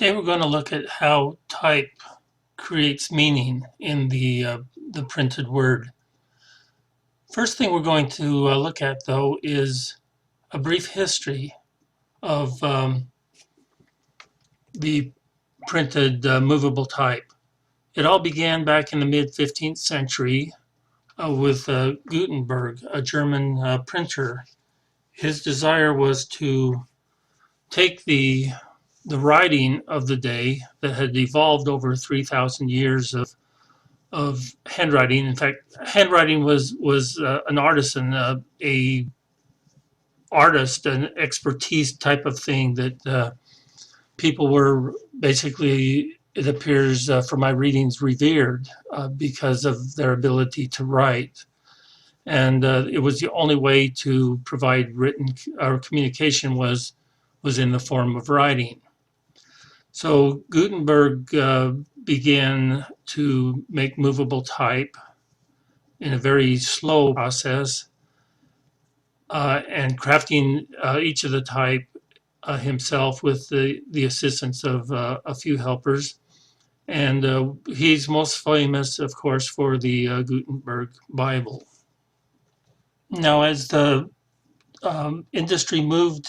Today we're going to look at how type creates meaning in the printed word. First thing we're going to look at, though, is a brief history of the printed movable type. It all began back in the mid-15th century with Gutenberg, a German printer. His desire was to take the writing of the day that had evolved over 3,000 years of handwriting. In fact, handwriting was an artisan, a artist, an expertise type of thing that people were basically, it appears from my readings, revered because of their ability to write. And it was the only way to provide written or communication was in the form of writing. So Gutenberg began to make movable type in a very slow process and crafting each of the type himself with the assistance of a few helpers. And he's most famous, of course, for the Gutenberg Bible. Now, as the industry moved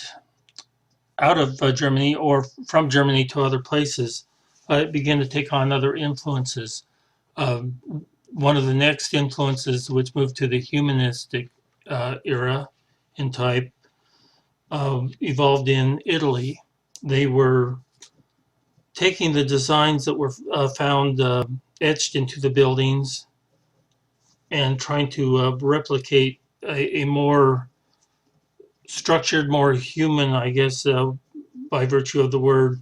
out of Germany or from Germany to other places, it began to take on other influences. Um, One of the next influences, which moved to the humanistic era in type, evolved in Italy. They were taking the designs that were found etched into the buildings and trying to replicate a more structured, more human, I guess, by virtue of the word,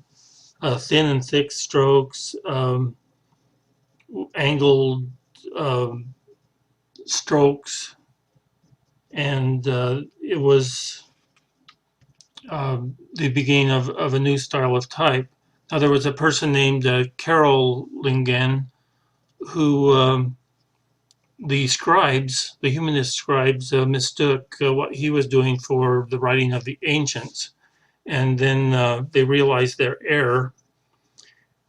thin and thick strokes, angled um, strokes, and it was the beginning of a new style of type. Now, there was a person named Carol Lingen who the scribes, the humanist scribes, mistook what he was doing for the writing of the ancients. And then they realized their error,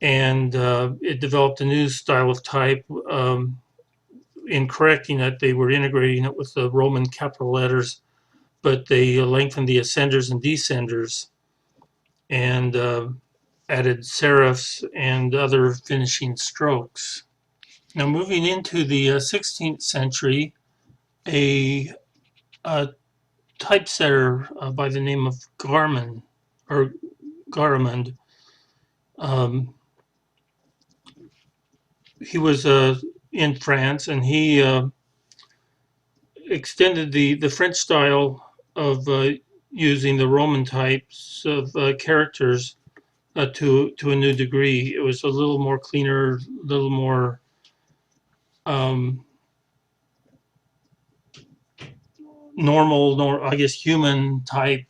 and it developed a new style of type. In correcting it, they were integrating it with the Roman capital letters, but they lengthened the ascenders and descenders and added serifs and other finishing strokes. Now, moving into the 16th century, a typesetter by the name of Garman or Garamond, um, he was in France, and he extended the French style of using the Roman types of characters to a new degree. It was a little more cleaner, a little more um, normal, I guess human type,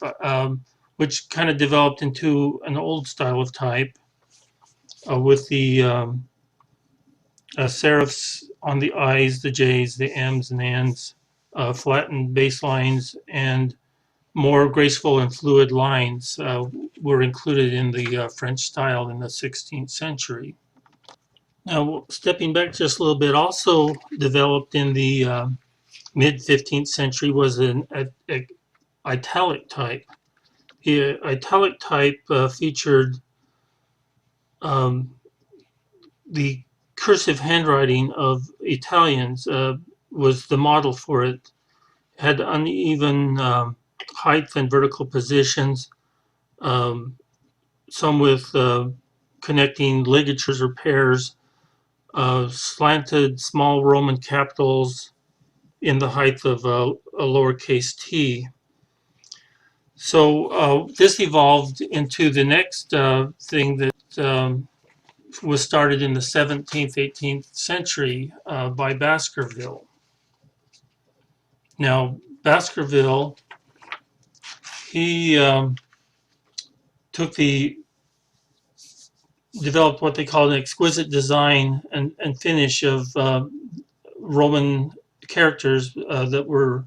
which kind of developed into an old style of type with the serifs on the I's, the J's, the M's, and N's, flattened baselines, and more graceful and fluid lines were included in the French style in the 16th century. Now, stepping back just a little bit, also developed in the mid-15th century was an italic type. The italic type featured um, the cursive handwriting of Italians was the model for it. Had uneven height and vertical positions, um, some with connecting ligatures or pairs, slanted small Roman capitals in the height of a lowercase t. So this evolved into the next thing that was started in the 17th, 18th century by Baskerville. Now, Baskerville, he developed what they call an exquisite design and finish of Roman characters that were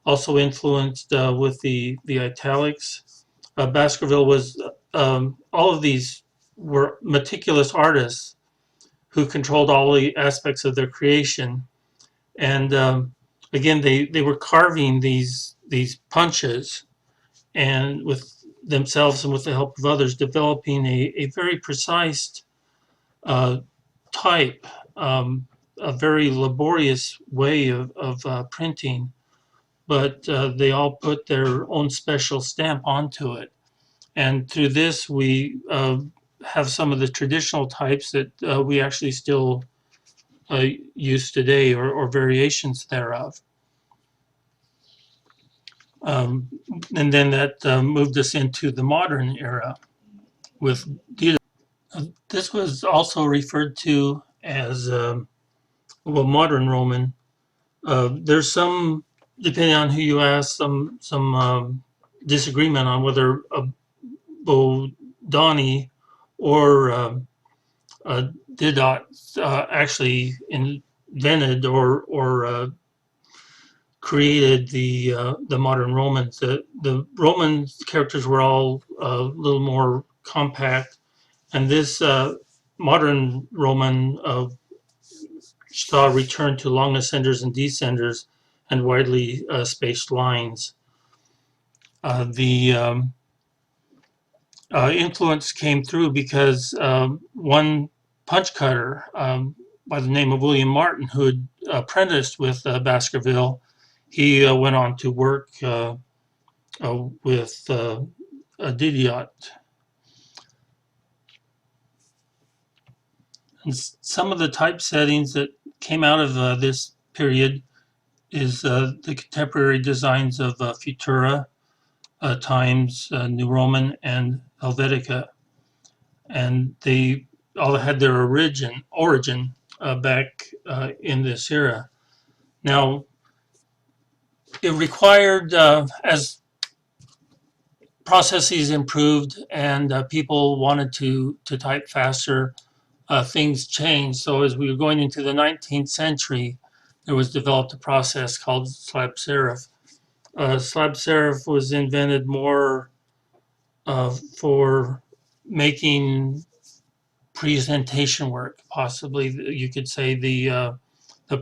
also influenced with the italics. Baskerville was all of these were meticulous artists who controlled all the aspects of their creation. And again, they were carving these punches and with themselves and with the help of others, developing a very precise uh, type, a very laborious way of printing, but they all put their own special stamp onto it. And through this, we have some of the traditional types that we actually still use today, or variations thereof. Um, and then that moved us into the modern era with data. This was also referred to as well, modern Roman. There's some, depending on who you ask, some disagreement on whether Bodoni or Didot actually invented or created the modern Romans. The Roman characters were all a little more compact, and this modern Roman saw a return to long ascenders and descenders and widely spaced lines. The influence came through because one punch cutter by the name of William Martin, who had apprenticed with Baskerville, he went on to work with Didiot. And some of the typesettings that came out of this period is the contemporary designs of Futura, Times, New Roman, and Helvetica. And they all had their origin back in this era. Now, it required, as processes improved and people wanted to type faster, things changed. So as we were going into the 19th century, there was developed a process called slab serif. Slab serif was invented more for making presentation work, possibly. You could say the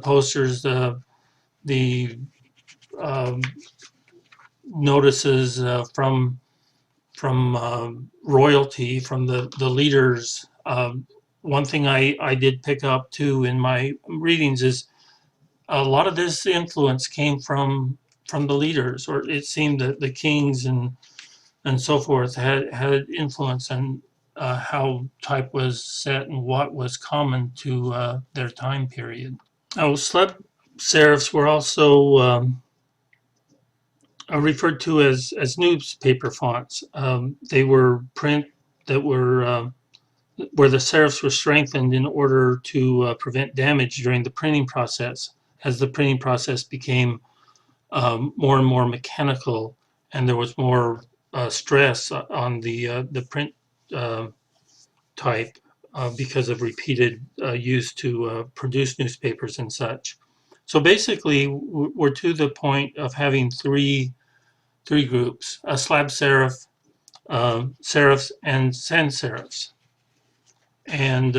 posters, the um, notices from royalty, from the leaders. One thing I did pick up too in my readings is a lot of this influence came from the leaders, or it seemed that the kings and so forth had influence on how type was set and what was common to their time period. Oh, slab serifs were also referred to as newspaper fonts. They were print that were where the serifs were strengthened in order to prevent damage during the printing process. As the printing process became more and more mechanical, and there was more stress on the print uh, type because of repeated use to produce newspapers and such. So basically, we're to the point of having three groups: a slab serif, serifs, and sans serifs, and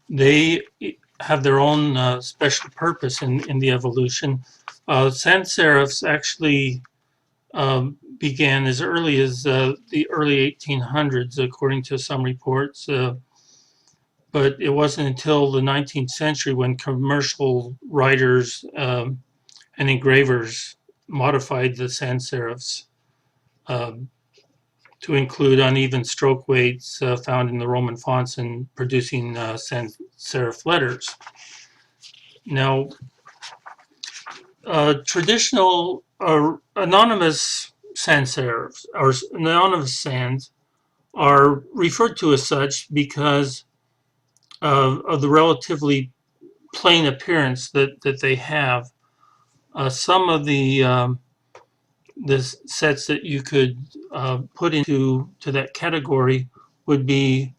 they have their own special purpose in the evolution. Sans serifs actually began as early as the early 1800s, according to some reports. But it wasn't until the 19th century when commercial writers and engravers modified the sans serifs um, to include uneven stroke weights found in the Roman fonts and producing sans serif letters. Now, traditional or anonymous sans serifs or anonymous sans are referred to as such because of the relatively plain appearance that they have. Some of the sets that you could put into that category would be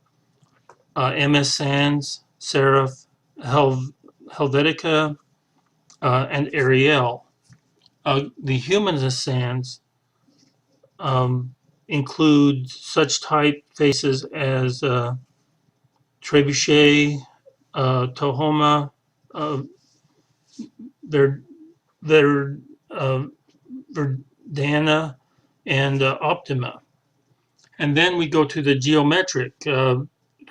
MS Sans, Serif, Helvetica, and Ariel. The Humanist Sans um, include such typefaces as Trebuchet, Tohoma, uh, Ver, Ver, uh, Verdana, and Optima. And then we go to the geometric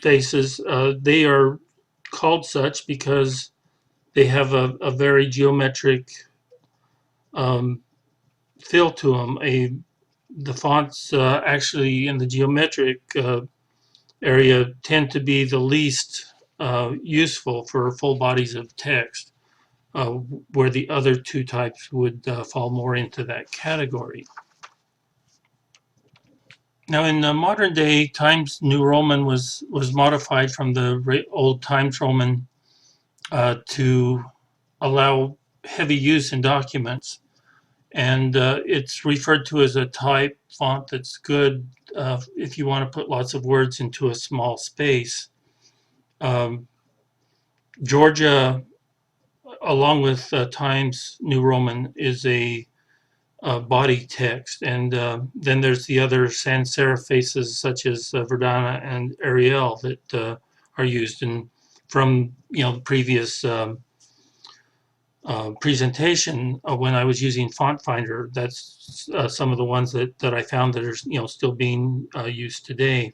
faces. They are called such because they have a very geometric um, feel to them. The fonts actually in the geometric area tend to be the least useful for full bodies of text, uh, where the other two types would fall more into that category. Now, in modern day, Times New Roman was modified from the old Times Roman to allow heavy use in documents, and it's referred to as a type font that's good if you want to put lots of words into a small space. Um, Georgia, along with Times New Roman, is a body text, and then there's the other sans serif faces such as Verdana and Arial that are used. And from the previous presentation when I was using Font Finder, that's some of the ones that I found that are still being used today.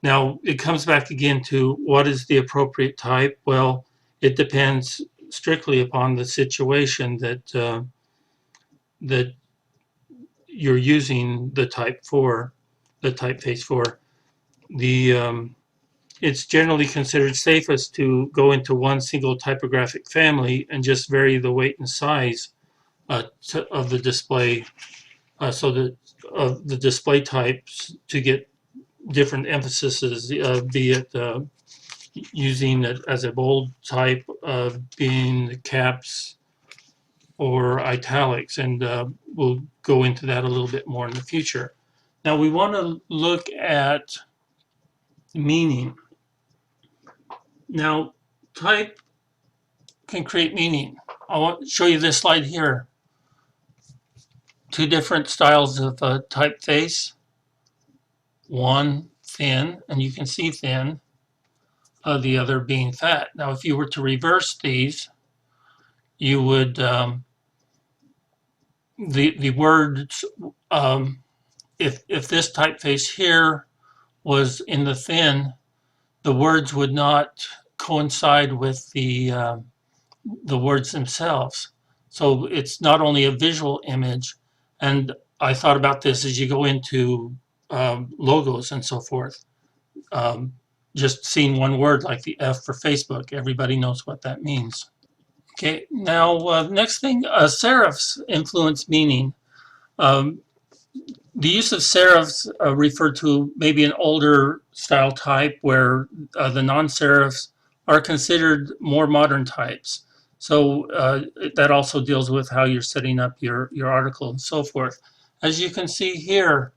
Now it comes back again to what is the appropriate type. Well, it depends strictly upon the situation that that you're using the typeface for. It's generally considered safest to go into one single typographic family and just vary the weight and size of the display, so that of the display types to get different emphases, be it using it as a bold type, being caps or italics, and we'll go into that a little bit more in the future. Now we want to look at meaning. Now, type can create meaning. I want to show you this slide here. Two different styles of typeface. One thin, and you can see thin, the other being fat. Now, if you were to reverse these, you would, the words, if this typeface here was in the thin, the words would not coincide with the words themselves. So it's not only a visual image, and I thought about this as you go into logos and so forth. Just seeing one word like the F for Facebook, everybody knows what that means. Okay, now next thing, serifs influence meaning. Um, the use of serifs refer to maybe an older style type where the non-serifs are considered more modern types. So that also deals with how you're setting up your article and so forth. As you can see here,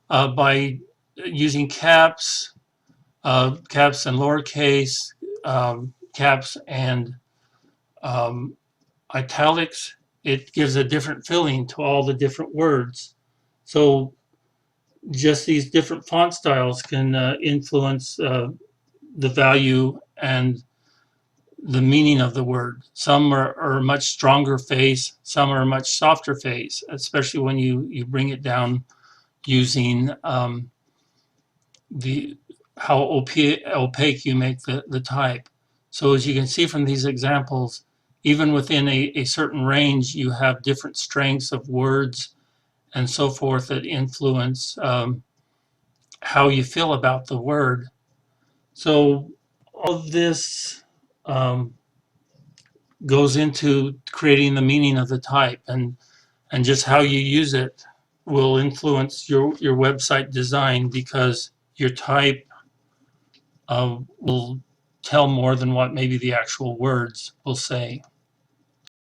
by using caps and lowercase, caps and italics, it gives a different feeling to all the different words. So just these different font styles can influence the value and the meaning of the word. Some are a much stronger face, some are a much softer face, especially when you bring it down using how opaque you make the type. So as you can see from these examples, even within a certain range, you have different strengths of words and so forth that influence how you feel about the word. So all of this goes into creating the meaning of the type, and just how you use it will influence your website design, because your type will tell more than what maybe the actual words will say.